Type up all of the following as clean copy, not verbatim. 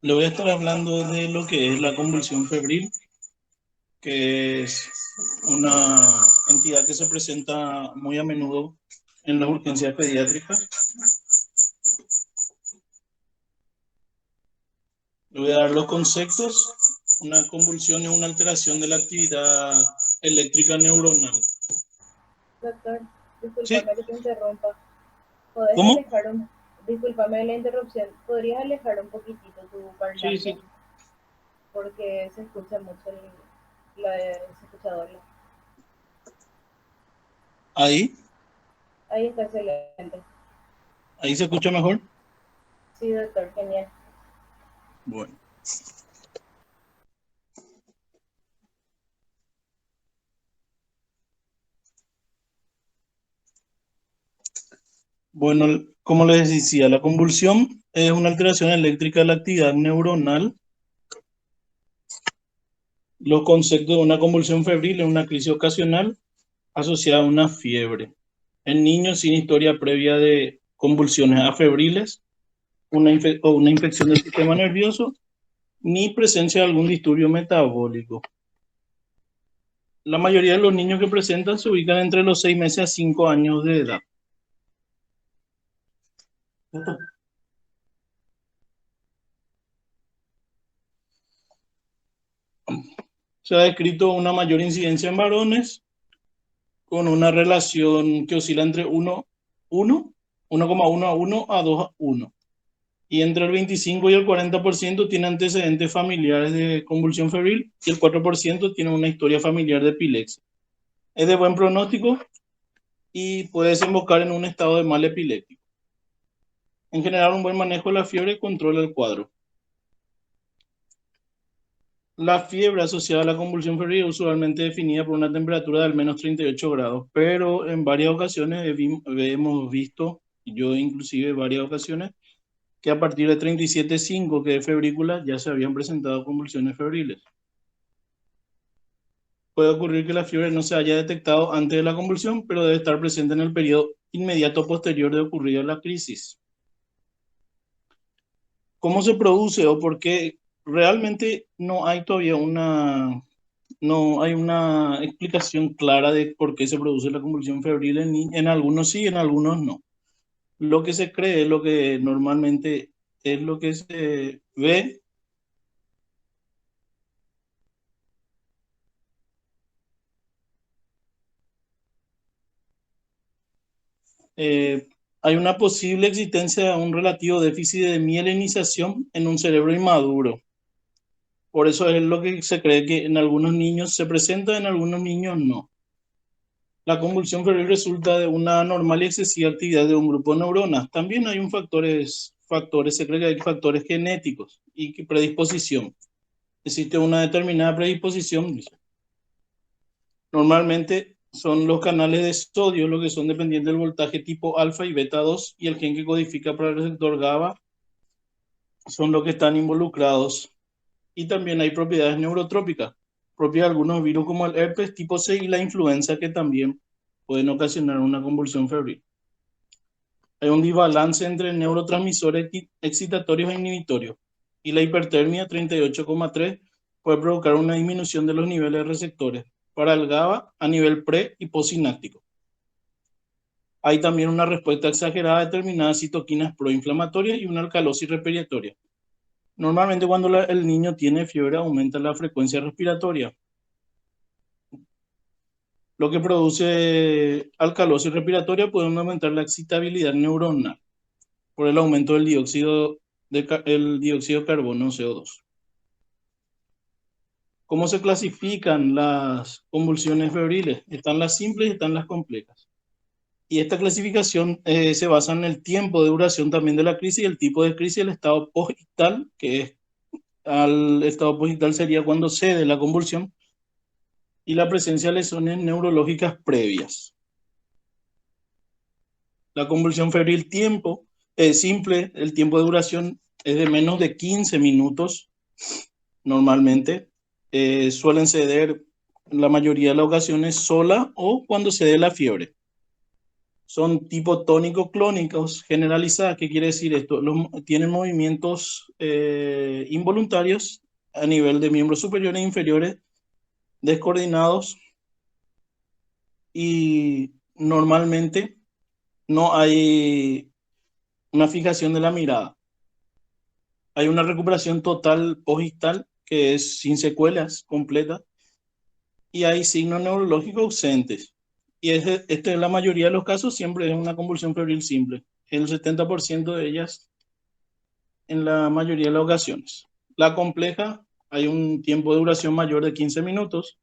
Le voy a estar hablando de lo que es la convulsión febril, que es una entidad que se presenta muy a menudo en las urgencias pediátricas. Le voy a dar los conceptos. Una convulsión es una alteración de la actividad eléctrica neuronal. Doctor, ¿Sí? discúlpame que te interrumpa. ¿Podés ¿Cómo? alejar un... Discúlpame la interrupción. ¿Podrías alejar un poquitito tu Sí, parlante? sí. Porque se escucha mucho se escucha doble. Ahí, Ahí está excelente. ahí se escucha mejor. Sí, doctor, genial. Bueno. Bueno, como les decía, la convulsión es una alteración eléctrica de la actividad neuronal. Los conceptos de una convulsión febril es una crisis ocasional asociada a una fiebre. En niños sin historia previa de convulsiones afebriles, o una infección del sistema nervioso, ni presencia de algún disturbio metabólico. La mayoría de los niños que presentan se ubican entre los 6 meses a 5 años de edad. Se ha descrito una mayor incidencia en varones con una relación que oscila entre 1,1 a 1 a 2 a 1. Y entre el 25 y el 40% tiene antecedentes familiares de convulsión febril y el 4% tiene una historia familiar de epilepsia. Es de buen pronóstico y puede desembocar en un estado de mal epiléptico. En general, un buen manejo de la fiebre controla el cuadro. La fiebre asociada a la convulsión febril es usualmente definida por una temperatura de al menos 38 grados, pero en varias ocasiones hemos visto, yo inclusive varias ocasiones, que a partir de 37,5, que es febrícula, ya se habían presentado convulsiones febriles. Puede ocurrir que la fiebre no se haya detectado antes de la convulsión, pero debe estar presente en el periodo inmediato posterior de ocurrida la crisis. ¿Cómo se produce o por qué? Realmente no hay todavía no hay una explicación clara de por qué se produce la convulsión febril en niños. En algunos sí, en algunos no. Lo que se cree, lo que normalmente es lo que se ve. Hay una posible existencia de un relativo déficit de mielinización en un cerebro inmaduro. Por eso es lo que se cree que en algunos niños se presenta, en algunos niños no. La convulsión febril resulta de una normal y excesiva actividad de un grupo de neuronas. También hay se cree que hay factores genéticos y predisposición. Existe una determinada predisposición. Normalmente son los canales de sodio los que son dependientes del voltaje tipo alfa y beta 2 y el gen que codifica para el receptor GABA son los que están involucrados. Y también hay propiedades neurotrópicas, propias de algunos virus como el herpes tipo C y la influenza que también pueden ocasionar una convulsión febril. Hay un desbalance entre neurotransmisores excitatorios e inhibitorios y la hipertermia 38,3 puede provocar una disminución de los niveles de receptores para el GABA a nivel pre y postsináptico. Hay también una respuesta exagerada a determinadas citoquinas proinflamatorias y una alcalosis respiratoria. Normalmente cuando el niño tiene fiebre aumenta la frecuencia respiratoria, lo que produce alcalosis respiratoria puede aumentar la excitabilidad neuronal por el aumento del el dióxido de carbono CO2. ¿Cómo se clasifican las convulsiones febriles? Están las simples y están las complejas. Y esta clasificación se basa en el tiempo de duración también de la crisis, el tipo de crisis, el estado postictal, que es al estado postictal sería cuando cede la convulsión, y la presencia de lesiones neurológicas previas. La convulsión febril simple, el tiempo de duración es de menos de 15 minutos normalmente. Suelen ceder en la mayoría de las ocasiones sola o cuando se dé la fiebre. son tipo tónico-clónicos generalizadas. ¿Qué quiere decir esto? Tienen movimientos involuntarios a nivel de miembros superiores e inferiores, descoordinados, y normalmente no hay una fijación de la mirada. Hay una recuperación total postistal que es sin secuelas, completa, y hay signos neurológicos ausentes. Y en la mayoría de los casos siempre es una convulsión febril simple, el 70% de ellas en la mayoría de las ocasiones. La compleja, hay un tiempo de duración mayor de 15 minutos,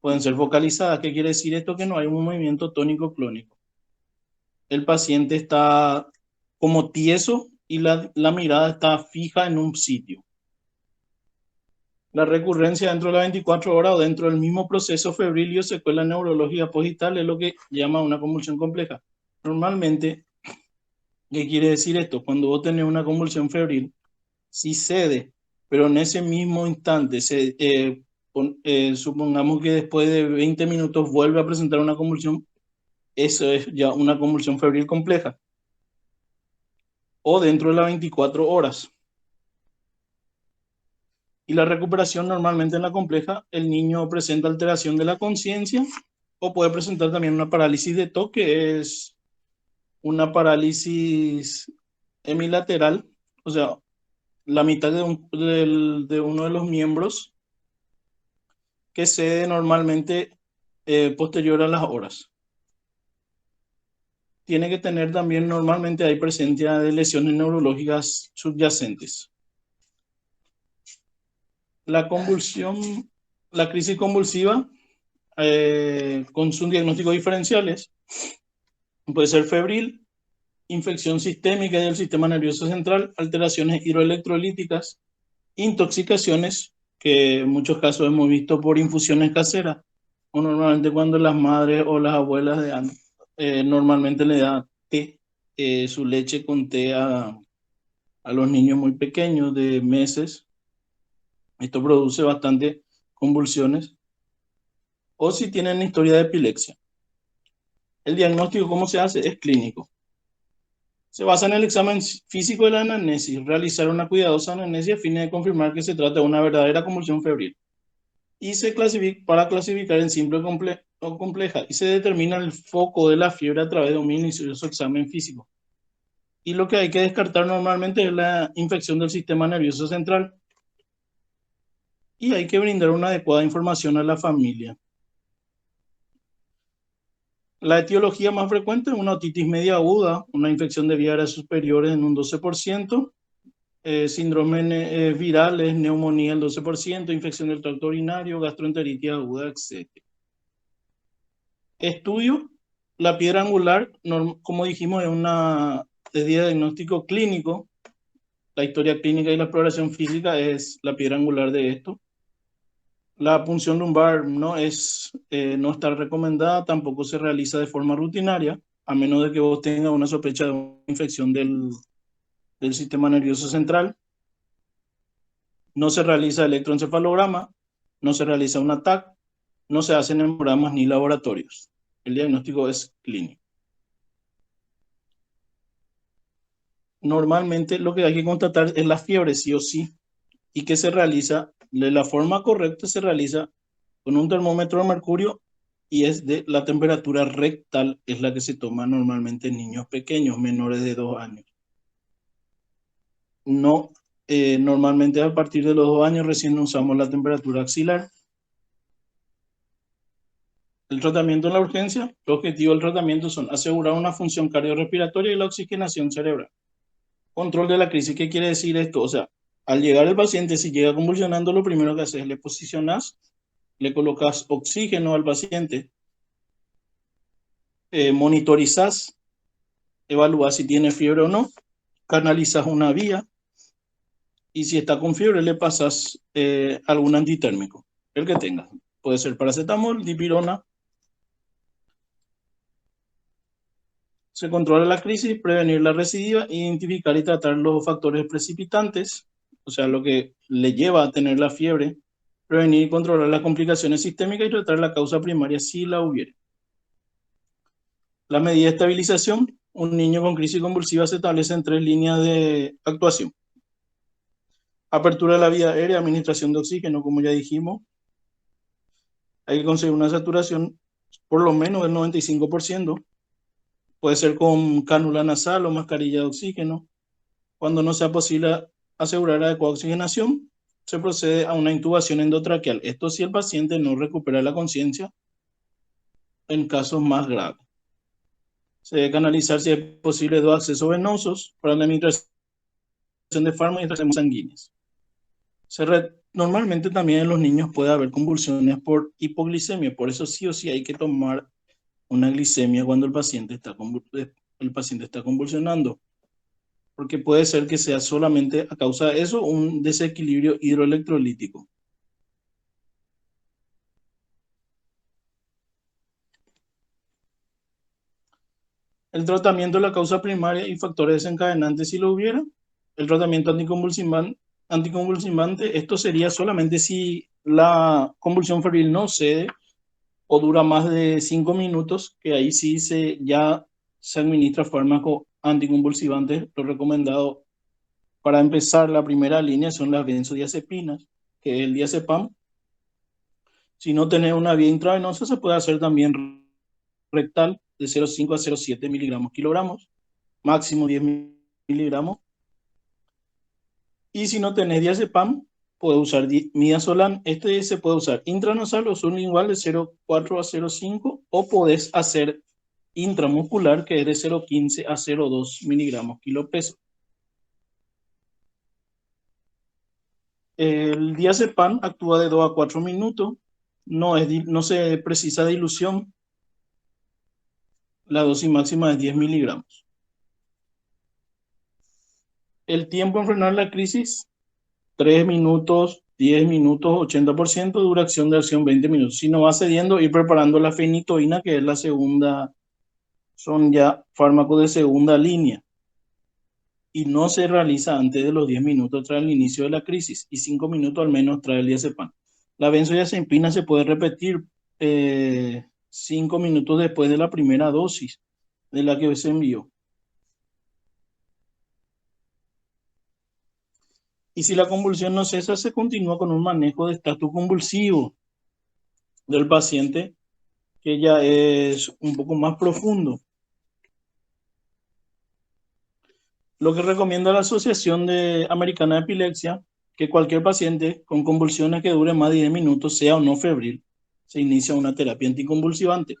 pueden ser focalizadas. ¿Qué quiere decir esto? Que no hay un movimiento tónico clónico. El paciente está como tieso y la mirada está fija en un sitio. La recurrencia dentro de las 24 horas o dentro del mismo proceso febril o secuela neurológica postistal es lo que llama una convulsión compleja. Normalmente, ¿qué quiere decir esto? Cuando vos tenés una convulsión febril, sí cede, pero en ese mismo instante, supongamos que después de 20 minutos vuelve a presentar una convulsión, eso es ya una convulsión febril compleja. O dentro de las 24 horas. Y la recuperación normalmente en la compleja, el niño presenta alteración de la conciencia o puede presentar también una parálisis de TOC, que es una parálisis hemilateral, o sea, la mitad de uno de los miembros que cede normalmente posterior a las horas. Tiene que tener también, normalmente hay presencia de lesiones neurológicas subyacentes. La convulsión, la crisis convulsiva, con sus diagnósticos diferenciales, puede ser febril, infección sistémica del sistema nervioso central, alteraciones hidroelectrolíticas, intoxicaciones, que en muchos casos hemos visto por infusiones caseras, o normalmente cuando las madres o las abuelas normalmente le dan té, su leche con té a los niños muy pequeños de meses. Esto produce bastante convulsiones. O si tienen historia de epilepsia. El diagnóstico, ¿cómo se hace? Es clínico. Se basa en el examen físico de la anamnesis, realizar una cuidadosa anamnesis a fin de confirmar que se trata de una verdadera convulsión febril. Y se clasifica para clasificar en simple o compleja. Y se determina el foco de la fiebre a través de un minucioso examen físico. Y lo que hay que descartar normalmente es la infección del sistema nervioso central. Y hay que brindar una adecuada información a la familia. La etiología más frecuente es una otitis media aguda, una infección de vías aéreas superiores en un 12%, síndromes virales, neumonía el 12%, infección del tracto urinario, gastroenteritis aguda, etc. Estudio, la piedra angular, como dijimos, es de diagnóstico clínico. La historia clínica y la exploración física es la piedra angular de esto. La punción lumbar no está recomendada, tampoco se realiza de forma rutinaria, a menos de que vos tengas una sospecha de una infección del sistema nervioso central. No se realiza electroencefalograma, no se realiza un ATAC, no se hacen hemogramas ni laboratorios. El diagnóstico es clínico. Normalmente lo que hay que constatar es la fiebre, sí o sí, y que se realiza de la forma correcta, se realiza con un termómetro de mercurio, y es de la temperatura rectal, es la que se toma normalmente en niños pequeños, menores de 2 años. No, normalmente a partir de los 2 años recién usamos la temperatura axilar. El tratamiento en la urgencia, los objetivos del tratamiento son asegurar una función cardiorrespiratoria y la oxigenación cerebral. Control de la crisis, ¿qué quiere decir esto? O sea, al llegar el paciente, si llega convulsionando, lo primero que haces es le posicionas, le colocas oxígeno al paciente, monitorizas, evalúas si tiene fiebre o no, canalizas una vía, y si está con fiebre le pasas algún antitérmico, el que tenga. Puede ser paracetamol, dipirona. Se controla la crisis, prevenir la recidiva, identificar y tratar los factores precipitantes, o sea, lo que le lleva a tener la fiebre, prevenir y controlar las complicaciones sistémicas y tratar la causa primaria si la hubiera. La medida de estabilización, un niño con crisis convulsiva se establece en 3 líneas de actuación. Apertura de la vía aérea, administración de oxígeno, como ya dijimos. Hay que conseguir una saturación por lo menos del 95%. Puede ser con cánula nasal o mascarilla de oxígeno. Cuando no sea posible asegurar adecuada oxigenación, se procede a una intubación endotraqueal. Esto si el paciente no recupera la conciencia en casos más graves. Se debe canalizar, si es posible, 2 accesos venosos para la administración de fármacos y administración sanguíneas. Normalmente también en los niños puede haber convulsiones por hipoglicemia, por eso sí o sí hay que tomar una glicemia cuando el paciente está convulsionando, porque puede ser que sea solamente a causa de eso un desequilibrio hidroelectrolítico. El tratamiento de la causa primaria y factores desencadenantes, si lo hubiera. El tratamiento anticonvulsivante, esto sería solamente si la convulsión febril no cede o dura más de 5 minutos, que ahí sí ya se administra fármaco anticonvulsivante. Lo recomendado para empezar la primera línea son las benzodiazepinas, que es el diazepam. Si no tenés una vía intravenosa, se puede hacer también rectal de 0,5 a 0,7 miligramos kilogramos, máximo 10 miligramos. Y si no tenés diazepam, puede usar midazolam. Este se puede usar intranasal o sublingual de 0,4 a 0,5, o podés hacer intramuscular, que es de 0,15 a 0,2 miligramos kilo peso. El diazepam actúa de 2 a 4 minutos, no se precisa dilución. La dosis máxima es 10 miligramos. El tiempo en frenar la crisis, 3 minutos, 10 minutos, 80%, duración de acción 20 minutos. Si no va cediendo, ir preparando la fenitoína, que es la segunda, son ya fármacos de segunda línea. Y no se realiza antes de los 10 minutos tras el inicio de la crisis y 5 minutos al menos tras el diazepam. La benzodiazepina se puede repetir 5 minutos después de la primera dosis de la que se envió. Y si la convulsión no cesa, se continúa con un manejo de estatus convulsivo del paciente, que ya es un poco más profundo. Lo que recomienda la Asociación Americana de Epilepsia, que cualquier paciente con convulsiones que dure más de 10 minutos, sea o no febril, se inicia una terapia anticonvulsivante.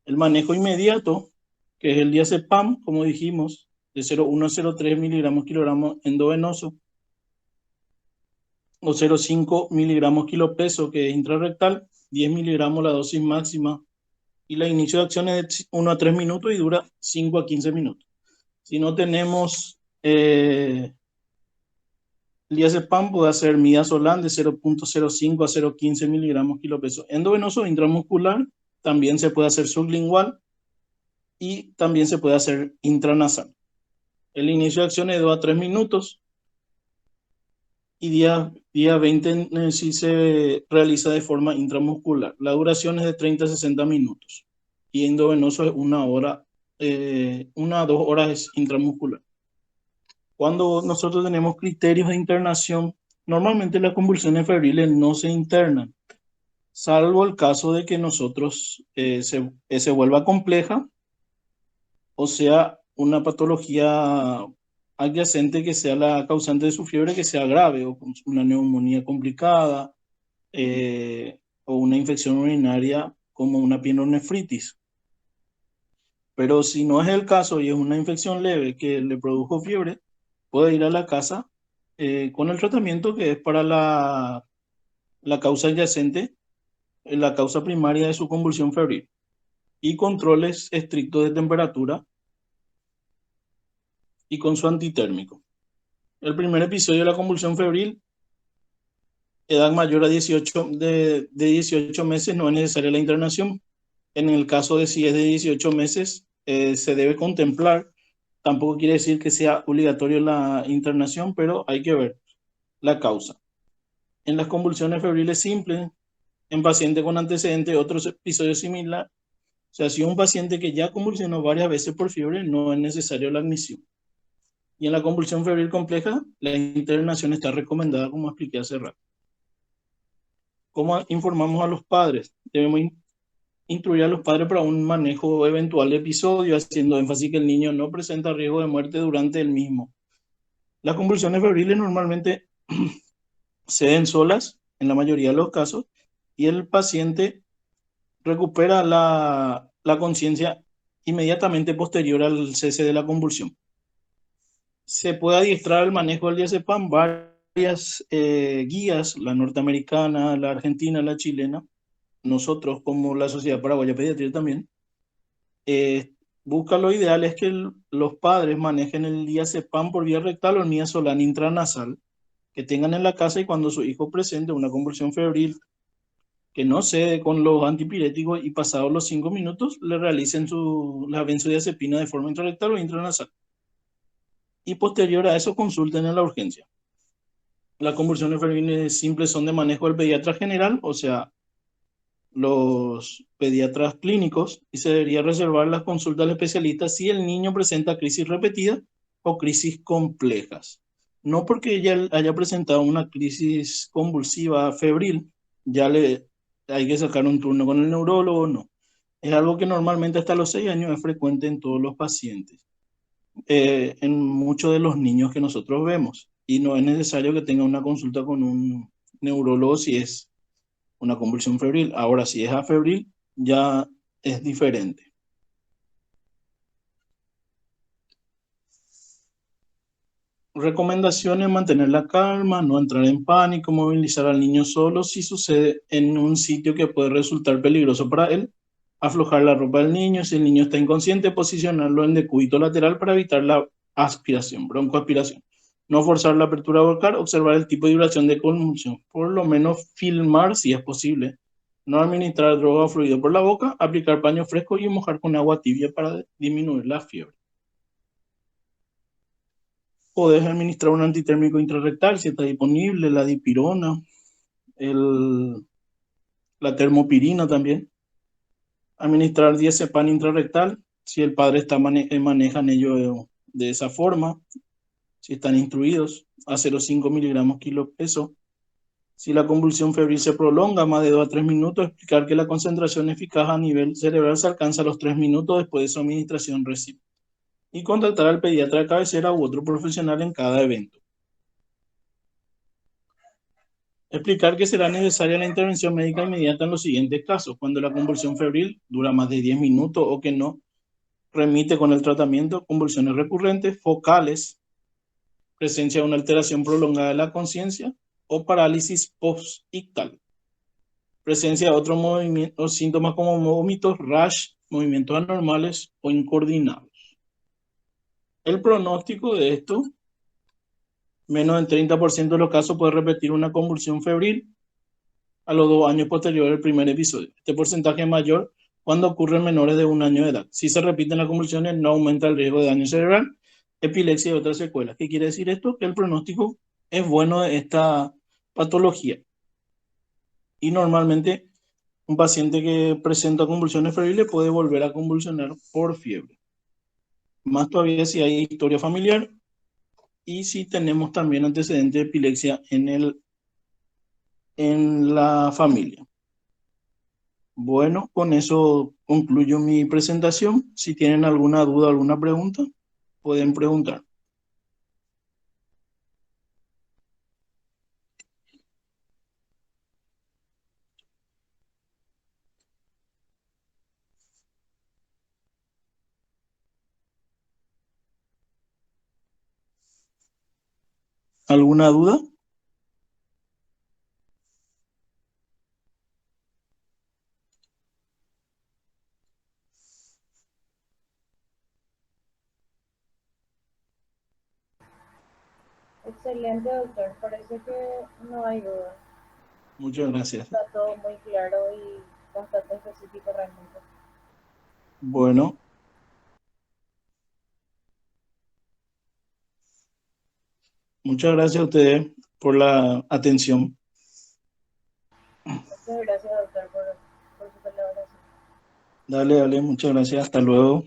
El manejo inmediato, que es el diazepam, como dijimos, de 0,1 a 0,3 miligramos kilogramos endovenoso, o 0,5 miligramos kilo peso, que es intrarrectal, 10 miligramos la dosis máxima, y la inicio de acción es de 1 a 3 minutos y dura 5 a 15 minutos. Si no tenemos el diazepam, puede hacer midazolam de 0,05 a 0,15 miligramos kilo peso. Endovenoso intramuscular, también se puede hacer sublingual y también se puede hacer intranasal. El inicio de acción es de 2 a 3 minutos y día 20 sí se realiza de forma intramuscular. La duración es de 30 a 60 minutos y endovenoso es 1 hora, 1 a 2 horas es intramuscular. Cuando nosotros tenemos criterios de internación, normalmente las convulsiones febriles no se internan, salvo el caso de que nosotros se vuelva compleja, o sea, una patología adyacente que sea la causante de su fiebre, que sea grave, o una neumonía complicada, o una infección urinaria como una pielonefritis. Pero si no es el caso y es una infección leve que le produjo fiebre, puede ir a la casa con el tratamiento que es para la causa adyacente, la causa primaria de su convulsión febril, y controles estrictos de temperatura y con su antitérmico. El primer episodio de la convulsión febril, edad mayor a 18, de 18 meses, no es necesaria la internación. En el caso de si es de 18 meses, se debe contemplar. Tampoco quiere decir que sea obligatorio la internación, pero hay que ver la causa. En las convulsiones febriles simples, en pacientes con antecedentes de otros episodios similares, sea, si un paciente que ya convulsionó varias veces por fiebre, no es necesario la admisión. Y en la convulsión febril compleja, la internación está recomendada, como expliqué hace rato. ¿Cómo informamos a los padres? Debemos instruir a los padres para un manejo eventual de episodio, haciendo énfasis que el niño no presenta riesgo de muerte durante el mismo. Las convulsiones febriles normalmente se den solas, en la mayoría de los casos, y el paciente recupera la conciencia inmediatamente posterior al cese de la convulsión. Se puede adiestrar el manejo del diazepam, varias guías, la norteamericana, la argentina, la chilena, nosotros como la Sociedad Paraguaya de Pediatría también, busca lo ideal es que los padres manejen el diazepam por vía rectal o el midazolam intranasal que tengan en la casa, y cuando su hijo presente una convulsión febril que no cede con los antipiréticos y pasados los 5 minutos le realicen la benzodiazepina de forma intrarrectal o intranasal. Y posterior a eso consulten en la urgencia. Las convulsiones febriles simples son de manejo del pediatra general, o sea, los pediatras clínicos, y se debería reservar las consultas al especialista si el niño presenta crisis repetidas o crisis complejas. No porque ella haya presentado una crisis convulsiva febril, ya le hay que sacar un turno con el neurólogo, no. Es algo que normalmente hasta los 6 años es frecuente en todos los pacientes, en muchos de los niños que nosotros vemos. Y no es necesario que tenga una consulta con un neurólogo si es una convulsión febril. Ahora, si es afebril, ya es diferente. Recomendaciones: mantener la calma, no entrar en pánico, movilizar al niño solo si sucede en un sitio que puede resultar peligroso para él, aflojar la ropa del niño, si el niño está inconsciente, posicionarlo en decúbito lateral para evitar la aspiración, broncoaspiración. No forzar la apertura vocal, observar el tipo de vibración de convulsión, por lo menos filmar si es posible. No administrar droga o fluido por la boca, aplicar paño fresco y mojar con agua tibia para disminuir la fiebre. Podés administrar un antitérmico intrarrectal si está disponible, la dipirona, la termopirina también. Administrar diazepam intrarrectal si el padre manejan ello de esa forma, si están instruidos, a 0,5 miligramos kilo peso. Si la convulsión febril se prolonga más de 2 a 3 minutos, explicar que la concentración eficaz a nivel cerebral se alcanza a los 3 minutos después de su administración reciente. Y contactar al pediatra de cabecera u otro profesional en cada evento. Explicar que será necesaria la intervención médica inmediata en los siguientes casos: cuando la convulsión febril dura más de 10 minutos o que no remite con el tratamiento, convulsiones recurrentes, focales, presencia de una alteración prolongada de la conciencia o parálisis post-ictal, presencia de otros movimientos, síntomas como vómitos, rash, movimientos anormales o incoordinados. El pronóstico de esto: menos del 30% de los casos puede repetir una convulsión febril a los 2 años posteriores al primer episodio. Este porcentaje es mayor cuando ocurre en menores de 1 año de edad. Si se repiten las convulsiones, no aumenta el riesgo de daño cerebral, epilepsia y otras secuelas. ¿Qué quiere decir esto? Que el pronóstico es bueno de esta patología. Y normalmente un paciente que presenta convulsiones febriles puede volver a convulsionar por fiebre. Más todavía si hay historia familiar y si tenemos también antecedentes de epilepsia en la familia. Bueno, con eso concluyo mi presentación. Si tienen alguna duda, alguna pregunta, pueden preguntar. ¿Alguna duda? Excelente, doctor. Parece que no hay duda. Muchas gracias. Está todo muy claro y bastante específico realmente. Bueno, muchas gracias a ustedes por la atención. Muchas gracias, doctor, por su colaboración. Dale, dale, muchas gracias, hasta luego.